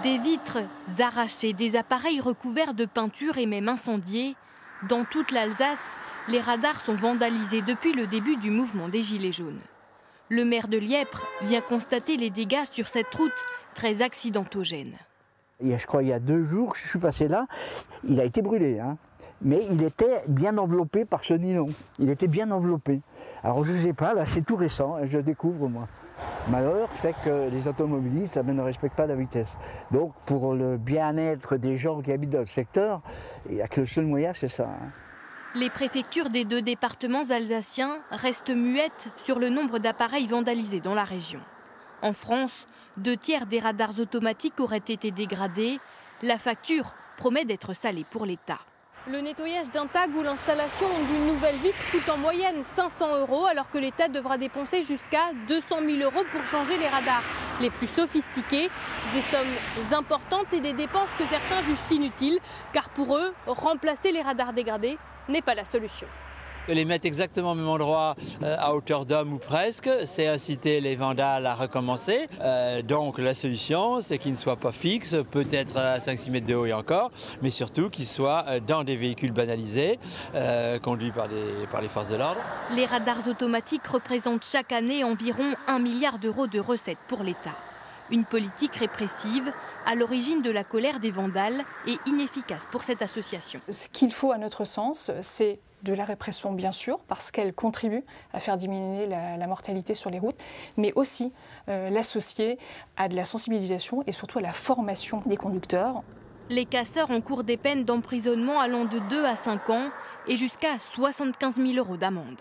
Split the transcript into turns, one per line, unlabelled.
Des vitres arrachées, des appareils recouverts de peinture et même incendiés. Dans toute l'Alsace, les radars sont vandalisés depuis le début du mouvement des Gilets jaunes. Le maire de Lièpre vient constater les dégâts sur cette route très accidentogène.
Je crois il y a 2 jours que je suis passé là, il a été brûlé, hein. Mais il était bien enveloppé par ce nylon. Il était bien enveloppé. Alors je ne sais pas, là c'est tout récent, je découvre moi. Malheur, c'est que les automobilistes ne respectent pas la vitesse. Donc pour le bien-être des gens qui habitent dans le secteur, il n'y a que le seul moyen, c'est ça. Hein.
Les préfectures des 2 départements alsaciens restent muettes sur le nombre d'appareils vandalisés dans la région. En France, 2 tiers des radars automatiques auraient été dégradés. La facture promet d'être salée pour l'État. Le nettoyage d'un tag ou l'installation d'une nouvelle vitre coûte en moyenne 500 € alors que l'État devra dépenser jusqu'à 200 000 € pour changer les radars les plus sophistiqués. Des sommes importantes et des dépenses que certains jugent inutiles car pour eux, remplacer les radars dégradés n'est pas la solution.
Les mettre exactement au même endroit, à hauteur d'homme ou presque, c'est inciter les vandales à recommencer. Donc la solution, c'est qu'ils ne soient pas fixes, peut-être à 5-6 mètres de haut et encore, mais surtout qu'ils soient dans des véhicules banalisés, conduits par les forces de l'ordre.
Les radars automatiques représentent chaque année environ 1 milliard € de recettes pour l'État. Une politique répressive à l'origine de la colère des vandales et inefficace pour cette association.
Ce qu'il faut à notre sens, c'est de la répression bien sûr, parce qu'elle contribue à faire diminuer la mortalité sur les routes, mais aussi l'associer à de la sensibilisation et surtout à la formation des conducteurs.
Les casseurs encourent des peines d'emprisonnement allant de 2 à 5 ans et jusqu'à 75 000 € d'amende.